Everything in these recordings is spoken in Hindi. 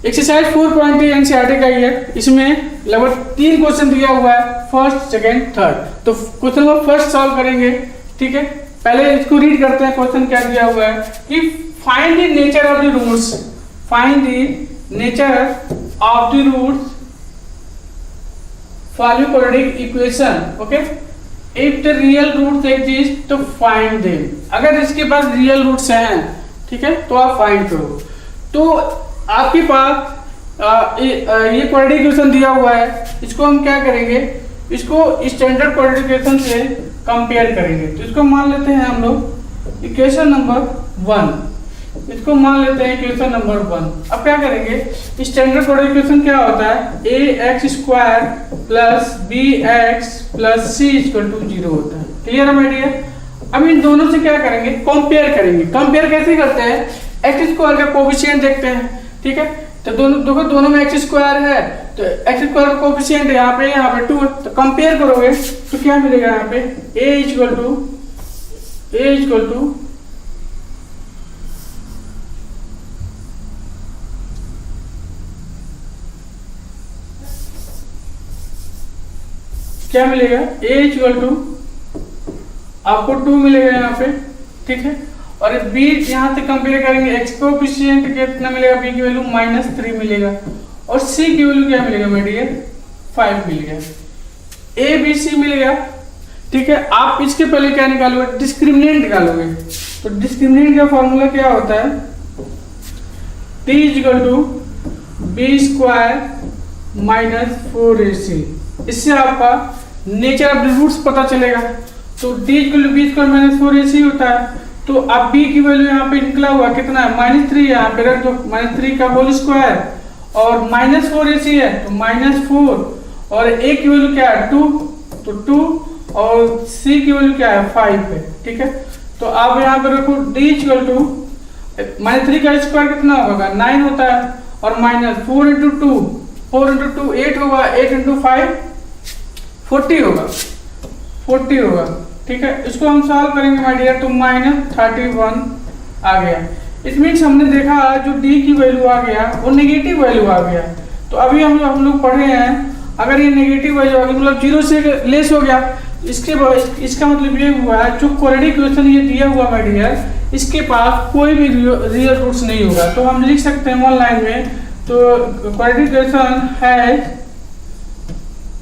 एक्सरसाइज 4.3 एनसीईआरटी का ही है। इसमें लगभग 3 क्वेश्चन दिया हुआ है, फर्स्ट सेकंड थर्ड। तो क्वेश्चन नंबर फर्स्ट सॉल्व करेंगे, ठीक है। पहले इसको रीड करते हैं। क्वेश्चन क्या दिया हुआ है कि find the nature of the roots, find the nature of the roots following quadratic equation, okay. If the real roots exist तो फाइंड देम। अगर इसके पास रियल रूट्स हैं, ठीक है, तो आप फाइंड करो। तो आपके पास ये क्वाड्रेटिक इक्वेशन दिया हुआ है, इसको हम क्या करेंगे, इसको स्टैंडर्ड क्वाड्रेटिक इक्वेशन से कंपेयर करेंगे। तो इसको मान लेते हैं हम लोग इक्वेशन नंबर 1, इसको मान लेते हैं इक्वेशन नंबर 1। अब क्या करेंगे, स्टैंडर्ड क्वाड्रेटिक इक्वेशन क्या होता है, ax² plus bx plus c equal to 0 होता है। क्लियर है माय डियर। अब इन दोनों से क्या करेंगे, कंपेयर करेंगे। कंपेयर कैसे करते हैं, x² का कोएफिशिएंट देखते हैं, ठीक है। तो दोनों में x² है, तो x² का कोएफिशिएंट यहाँ पे 2 है। तो कंपेयर करोगे तो क्या मिलेगा, यहाँ पे a इक्वल टू क्या मिलेगा, a इक्वल टू आपको 2 मिलेगा यहाँ पे, ठीक है। और b यहाँ से कंपेयर करेंगे, x कोएफिशिएंट कितना मिलेगा, b की वैल्यू -3 मिलेगा, और c की वैल्यू क्या मिलेगा मेरे डियर, 5 मिल गया। a b c मिल गया, ठीक है। आप इसके पहले क्या निकालोगे, डिस्क्रिमिनेंट निकालोगे। तो डिस्क्रिमिनेंट का फॉर्मूला क्या होता है, t equal to b² - 4ac। इससे आपका नेचर ऑफ द रूट्स पता चलेगा। तो d equal to b² - 4ac होता है। तो अब b की वैल्यू यहाँ पे निकला हुआ कितना है, -3। यहाँ पे रख दो, -3 का होल स्क्वायर, और -4ac है तो -4, और a की वैल्यू क्या है 2, तो 2, और c की वैल्यू क्या है 5 है, ठीक है। तो आप यहाँ पे रखो d इक्वल टू -3 का स्क्वायर कितना होगा, 9 होता है, और -4 × 2, 4 × 2 8 होगा, 8 × 5 40 होगा, 40 होगा, ठीक है। इसको हम सॉल्व करेंगे माय डियर, तो -31 आ गया। इट मीन्स हमने देखा जो d की वैल्यू आ गया वो नेगेटिव वैल्यू आ गया। तो अभी हम लोग पढ़े हैं, अगर ये नेगेटिव वैल्यू आ गई मतलब 0 से लेस हो गया, इसका मतलब ये हुआ जो क्वाड्रेटिक इक्वेशन ये दिया हुआ माय डियर, इसके पास कोई भी रियल रूट्स नहीं होगा। तो हम लिख सकते हैं वन लाइन में, तो क्वाड्रेटिक इक्वेशन है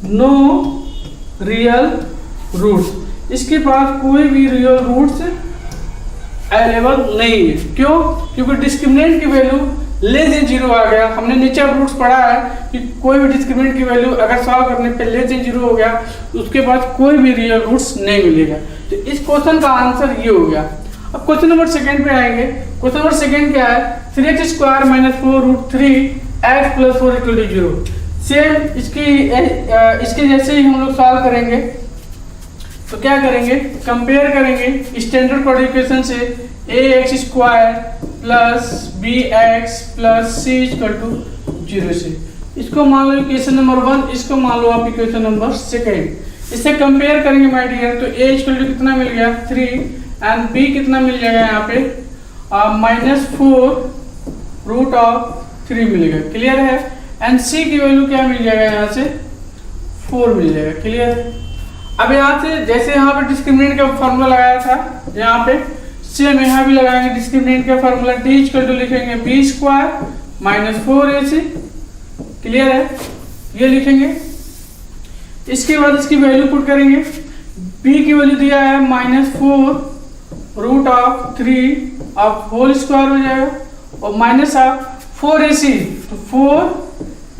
नो रियल रूट्स, इसके पास कोई भी रियल रूट्स अवेलेबल नहीं है। क्यों, क्योंकि डिस्क्रिमिनेंट की वैल्यू लेस देन 0 आ गया। हमने नीचे रूट्स पढ़ा है कि कोई भी डिस्क्रिमिनेंट की वैल्यू अगर सॉल्व करने पे लेस देन 0 हो गया तो उसके पास कोई भी रियल रूट्स नहीं मिलेगा। तो इस क्वेश्चन का आंसर ये हो गया। अब क्वेश्चन नंबर सेकंड पे आएंगे। क्वेश्चन नंबर सेकंड क्या है, 3x² - 4√3x + 4 = 0। सेम इसके जैसे ही हम लोग सॉल्व करेंगे। तो क्या करेंगे, कंपेयर करेंगे स्टैंडर्ड क्वाड्रेटिक इक्वेशन से ax² plus bx plus c = 0 से। इसको मान लो इक्वेशन नंबर 1, इसको मान लो आप इक्वेशन नंबर सेकंड। इससे कंपेयर करेंगे माय डियर, तो a = कितना मिल गया 3, एंड b कितना मिल जाएगा यहाँ पे -4√3 मिलेगा। क्लियर है। एंड c की वैल्यू क्या मिल जाएगा, यहाँ से 4 मिल जाएगा। क्लियर है। अब यहाँ से जैसे यहाँ पे डिस्क्रिमिनेंट का फॉर्मूला लगाया था, यहाँ पे सेम यहाँ भी लगाएंगे डिस्क्रिमिनेंट का फॉर्मूला। d = लिखेंगे b² - 4ac। क्लियर है, ये लिखेंगे। इसके बाद इसकी वैल्यू पुट करेंगे। b की वैल्यू दिया है -4√3 अब होल स्क्वायर हो जाएगा, और -4ac, तो 4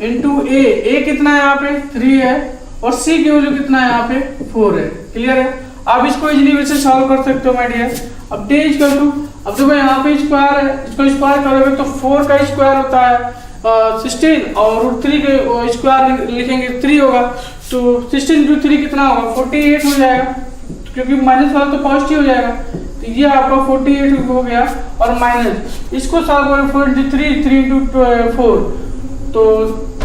× a कितना है यहाँ पे 3 है, और c की वैल्यू कितना है यहाँ पे 4 है। क्लियर है। आप इसको इजीली वैसे सॉल्व कर सकते हो माय डियर। अब d इक्वल टू, अब देखो यहाँ पे स्क्वायर है, इसको स्क्वायर करोगे तो 4 का स्क्वायर होता है 16, और √3 के स्क्वायर लिखेंगे 3 होगा, तो 16 × 3 कितना होगा 48 हो जाएगा, क्योंकि माइनस वाला तो पॉजिटिव हो जाएगा। तो ये आपका 48 हो गया, और माइनस इसको सॉल्व करें 4 × 3, 3 × 4, तो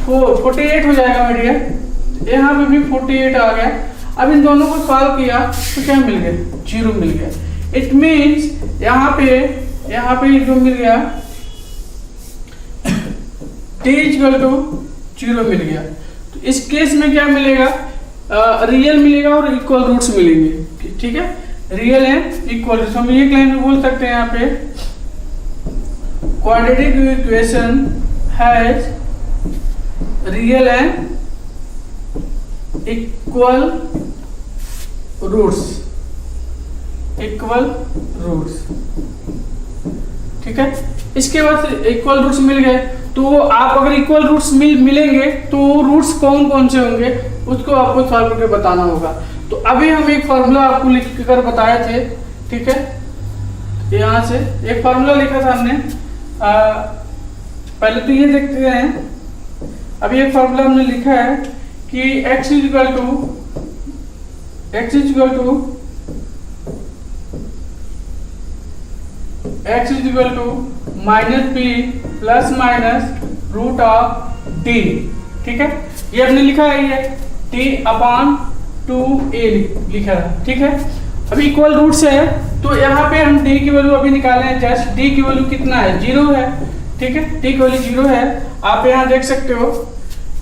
48 हो जाएगा माय डियर। यहाँ पे भी 48 आ गया। अब इन दोनों को सॉल्व किया तो क्या मिल गया, 0 मिल गया। इट मीन्स यहाँ पे जो मिल गया डी इक्वल टू 0 मिल गया। तो इस केस में क्या मिलेगा, रियल मिलेगा और इक्वल रूट्स मिलेंगे। ठीक है, रियल एंड इक्वल रूट्स हम एक लाइन में बोल सकते हैं यहाँ पे, quadratic equation has real and equal roots, equal roots. ठीक है, इसके बाद इक्वल रूट्स मिल गए, तो आप अगर इक्वल रूट्स मिलेंगे तो रूट्स कौन कौन से होंगे उसको आपको सॉल्व करके बताना होगा। तो अभी हम एक फार्मूला आपको लिख कर बताए थे। ठीक है, यहाँ से एक फार्मूला लिखा था हमने, पहले तो ये देखते हैं। अभी एक फार्मूला हमने लिखा है कि x is equal to x is equal to minus B plus minus root of D. ठीक है, ये हमने लिखा है, ये टी अपॉन 2a लिखा है। ठीक है, अभी इक्वल रूट्स है तो यहाँ पे हम डी की वैल्यू अभी निकाले हैं। जस्ट डी की वैल्यू कितना है, 0 है। ठीक है, डी की वैल्यू 0 है, आप यहाँ देख सकते हो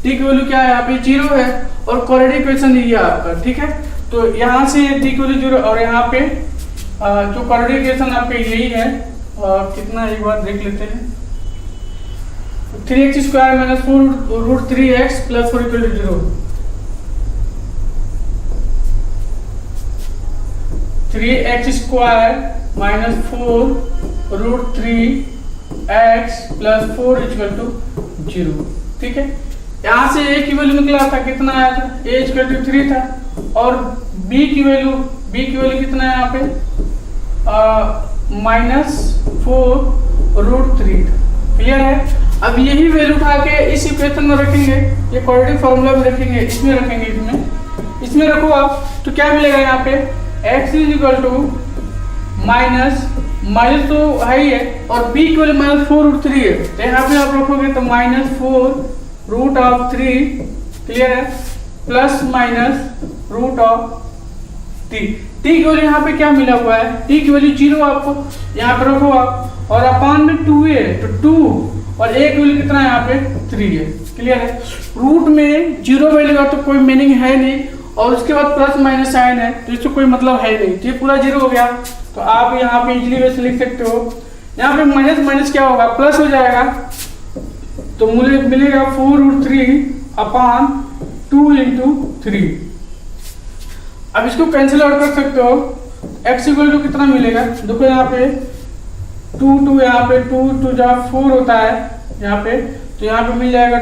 डी की वैल्यू क्या है, यहाँ पे 0 है और क्वाड्रेटिक इक्वेशन ये है आपका। ठीक है, तो यहाँ से डी की वैल्यू 0 और यहाँ पे जो क्वाड्रेटिक इक्वेशन आपका यही है, और कितना एक बार देख लेते हैं, 3x square minus 4 root 3x plus 4 equal to 0। 3x square minus 4 root 3x plus 4 equal to 0। ठीक है, यहाँ से a की वैल्यू निकला था, कितना आया था, a इक्वल टू 3 था, और b की वैल्यू कितना है यहाँ पे, माइनस 4 रूट 3। क्लियर है, अब यही वैल्यू उठा के इस इक्वेशन में रखेंगे, ये क्वाड्रेटिक फार्मूला में रखेंगे, इसमें रखेंगे, इसमें रखो आप, तो क्या मिलेगा यहाँ पे, x is equal to minus तो है ही है, और b की वैल्यू माइनस 4 रूट 3 है, तो यहाँ पे आप रखोगे तो माइनस 4 रूट ऑफ 3। क्लियर है, plus minus root of T की वैल्यू यहाँ पे क्या मिला हुआ है, टी की वैल्यू 0 आपको यहाँ पे रखो आप, और अपान में 2 है तो 2 और a की वैल्यू कितना है यहाँ पे 3 है। क्लियर है, रूट में 0 वैल्यू का तो कोई मीनिंग है नहीं, और उसके बाद प्लस माइनस साइन है तो इसको कोई मतलब है नहीं, तो ये पूरा 0 हो गया। तो आप यहाँ पे इजीली वैसे लिख सकते हो, यहाँ पे माइनस माइनस क्या होगा, प्लस हो जाएगा, तो मिलेगा 4 रूट 3 अपान 2 इंटू 3। अब इसको कैंसिल आउट कर सकते हो, x इक्वल टू कितना मिलेगा, देखो यहाँ पे 2 यहाँ पे 2 जहाँ 4 होता है यहाँ पे, तो यहाँ पे मिल जाएगा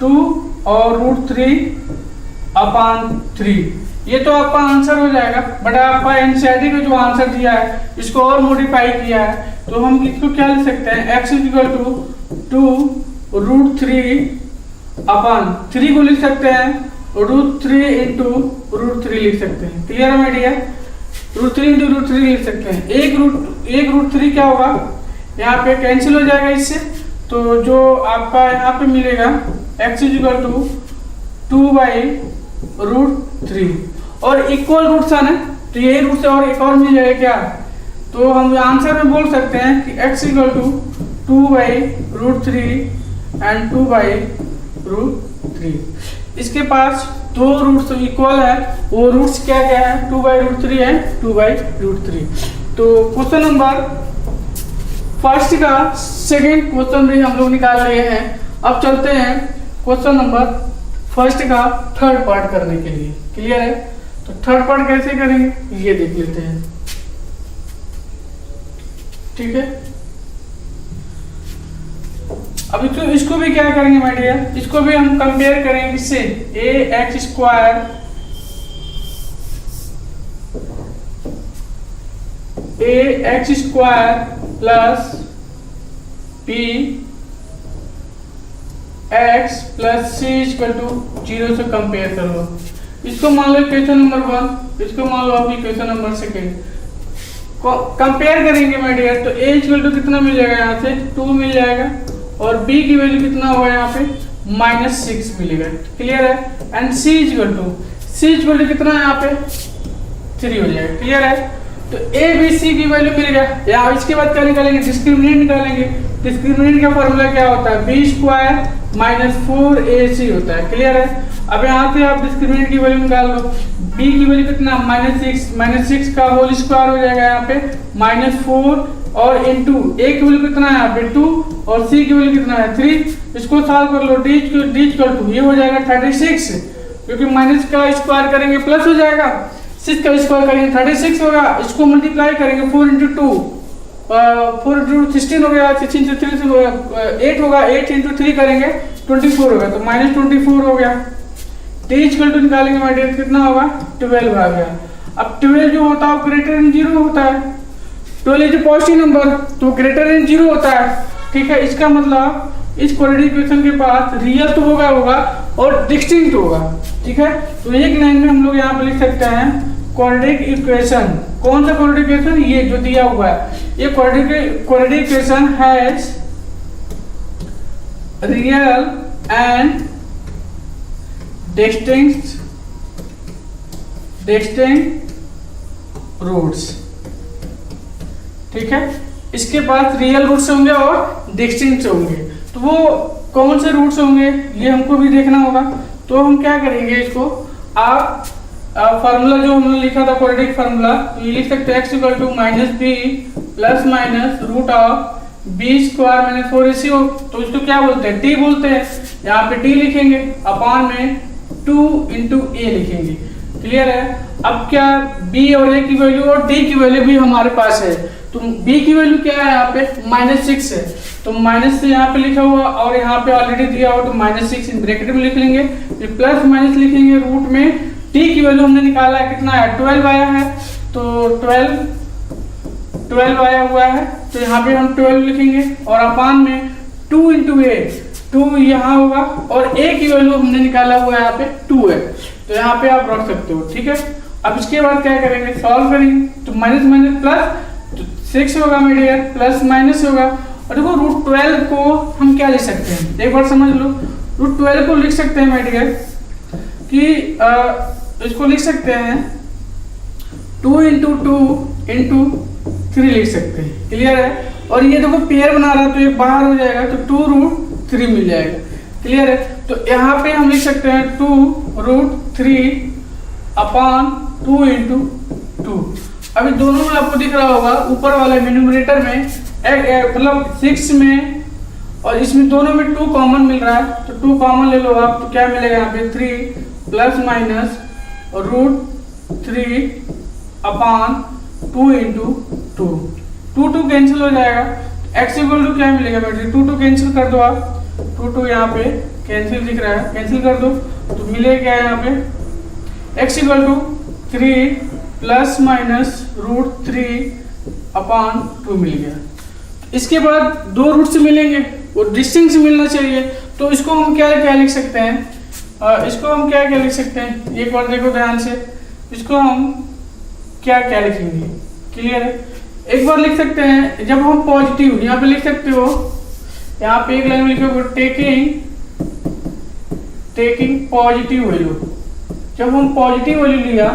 2 और रूट 3 अपान 3। ये तो आपका आंसर हो जाएगा, बट आपका एनसीईआरटी का जो आंसर दिया है इसको और मॉडिफाई किया है, तो हम इसको क्या लिख सकते हैं, x इक्वल टू 2 रूट 3 अपान 3 को लिख सकते हैं, रूट 3 इंटू रूट 3 लिख सकते हैं। क्लियर है my dear, root 3 into root 3 लिख सकते हैं। एक रूट 3 क्या होगा, यहाँ पे कैंसिल हो जाएगा इससे, तो जो आपका यहाँ पे मिलेगा x equal to 2 by root 3, और इक्वल रूट्स है ना, तो यही रूट से और एक और मिल जाएगा क्या, तो हम आंसर में बोल सकते हैं कि x equal to 2 by root 3 and 2 by root 3। इसके पास दो रूट्स इक्वल है, वो रूट्स क्या क्या है, 2 बाई रूट 3 है 2 बाई रूट 3। तो क्वेश्चन नंबर फर्स्ट का सेकेंड क्वेश्चन भी हम लोग निकाल रहे हैं। अब चलते हैं क्वेश्चन नंबर फर्स्ट का थर्ड पार्ट करने के लिए। क्लियर है, तो थर्ड पार्ट कैसे करेंगे ये देख लेते हैं। ठीक है, अब इसको भी क्या करेंगे माय डियर, इसको भी हम कंपेयर करेंगे किससे, ax square plus b x plus c equal to 0 से कंपेयर कर लो। इसको मान लो इक्वेशन नंबर 1, इसको मान लो आप इक्वेशन नंबर सेकेंड, कंपेयर करेंगे माय डियर, तो a इक्वल टू कितना मिल जाएगा, यहाँ से 2 मिल जाएगा, और b की वैल्यू कितना होगा यहाँ पे -6 मिलेगा। क्लियर है, एंड c इक्वल टू कितना है यहाँ पे 3 हो जाएगा। क्लियर है, तो a b c की वैल्यू मिल गया। यहाँ इसके बाद क्या निकालेंगे, डिस्क्रिमिनेंट निकालेंगे, डिस्क्रिमिनेंट का फॉर्मूला क्या होता है, बी स्क्वायर माइनस 4ac होता है। क्लियर है। अब यहाँ से आप डिस्क्रिमिनेंट की वैल्यू निकाल लो। b की वैल्यू कितना, -6 का होल स्क्वायर हो जाएगा यहाँ पे -4 और इंटू a की वैल्यू कितना है यहाँ पे 2 और c की वैल्यू कितना है 3। इसको सॉल्व कर लो, d इक्वल टू ये हो जाएगा 36, क्योंकि माइनस का स्क्वायर करेंगे प्लस हो जाएगा, 6 का स्क्वायर करेंगे 36 होगा, इसको मल्टीप्लाई करेंगे 4 इंटू 2 4 इंटू 16 हो गया, 16 इंटू 3 से 8 होगा, 8 इंटू 3 करेंगे 24 होगा, तो -24 हो गया। t इक्वल टू निकालेंगे हमारे कितना होगा 12 आ गया। अब 12 जो होता है ग्रेटर देन 0 होता है, 12 इज पॉजिटिव नंबर तो ग्रेटर देन 0 होता है। ठीक है, इसका मतलब इस क्वाड्रेटिक इक्वेशन के पास रियल तो होगा और डिस्टिंक्ट होगा। ठीक है, तो एक लाइन में हम लोग यहाँ पे लिख सकते हैं क्वाड्रेटिक इक्वेशन। कौन सा क्वाड्रेटिक इक्वेशन, ये जो दिया हुआ है, ये quadratic equation has real and distinct roots. ठीक है, इसके पास रियल रूट्स होंगे और डिस्टिंक्ट होंगे। तो वो कौन से रूट्स होंगे ये हमको भी देखना होगा। तो हम क्या करेंगे, इसको आप फार्मूला जो हमने लिखा था क्वाड्रेटिक फार्मूला, तो ये लिख सकते हैं x equal to -b plus minus root of b square minus 4ac हो, तो इसको क्या बोलते हैं, t बोलते हैं। यहाँ पे t लिखेंगे अपॉन में 2 इंटू a लिखेंगे। क्लियर है। अब क्या b और a की वैल्यू और d की वैल्यू भी हमारे पास है, तो b की वैल्यू क्या है यहाँ पे -6 है, तो माइनस से यहाँ पे लिखा हुआ और यहाँ पे ऑलरेडी दिया हुआ, तो -6 इन ब्रैकेट में लिख लेंगे, फिर प्लस माइनस लिखेंगे रूट में। t की वैल्यू हमने निकाला है कितना है 12 आया है, तो 12 आया हुआ है, तो यहाँ पे हम 12 लिखेंगे और अपान में 2 इंटू a, 2 यहाँ होगा और a की वैल्यू हमने निकाला हुआ है यहाँ पे 2 है, तो यहाँ पे आप रख सकते हो। ठीक है, अब इसके बाद क्या करेंगे, सॉल्व करेंगे, तो माइनस माइनस प्लस 6 होगा मेरे डियर, प्लस माइनस होगा। और देखो √12 को हम क्या लिख सकते हैं, एक बार समझ लो, √12 को लिख सकते हैं मेरे डियर कि इसको लिख सकते हैं 2 इंटू 2 इंटू 3 लिख सकते हैं। क्लियर है। और ये देखो पेयर बना रहा है तो ये बाहर हो जाएगा, तो 2√3 मिल जाएगा। क्लियर है। तो यहाँ पे हम लिख सकते हैं 2√3 अपॉन 2 इंटू 2। अभी दोनों में आपको दिख रहा होगा, ऊपर वाले न्यूमरेटर में मतलब 6 में और इसमें दोनों में 2 कॉमन मिल रहा है, तो 2 कॉमन ले लो आप, तो क्या मिलेगा यहाँ पे 3 plus minus √3 upon 2 into 2 cancel हो जाएगा। x इक्वल टू क्या मिलेगा बेटे, 2 कैंसिल कर दो आप, 2 यहाँ पे कैंसिल दिख रहा है, कैंसिल कर दो, तो मिलेगा क्या यहाँ पे x equal to 3 plus minus √3 upon 2 मिल गया। इसके बाद 2 रूट्स मिलेंगे, वो डिस्टिंक्ट मिलना चाहिए, तो इसको हम क्या लिख सकते हैं, इसको हम क्या लिख सकते हैं, एक बार देखो ध्यान से, इसको हम क्या लिखेंगे। क्लियर है। एक बार लिख सकते हैं, जब हम पॉजिटिव यहाँ पे लिख सकते हो, यहाँ पे एक लाइन में लिखो टेकिंग पॉजिटिव वैल्यू। जब हम पॉजिटिव वैल्यू लिया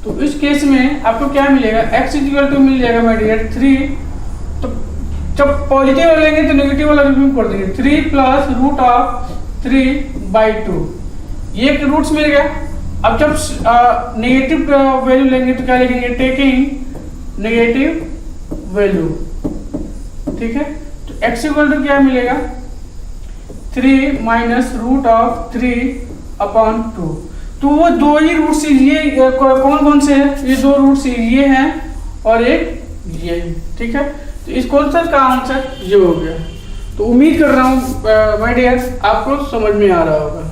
तो इस केस में आपको क्या मिलेगा, x इक्वल टू मिल जाएगा माय डियर 3। तो जब पॉजिटिव वाला लेंगे तो नेगेटिव वाला रिमूव कर देंगे, 3 प्लस √3/2, ये रूट्स मिल गया। अब जब नेगेटिव वैल्यू लेंगे तो क्या लिखेंगे, टेकिंग नेगेटिव वैल्यू। ठीक है, तो x इक्वल टू क्या मिलेगा 3 माइनस √3/2। तो वो 2 ही रूट्स, ये कौन से हैं, ये 2 रूट्स ये हैं और एक ये। ठीक है, तो इस कॉन्सेप्ट का आंसर ये हो गया। तो उम्मीद कर रहा हूँ माय डियर आपको समझ में आ रहा होगा।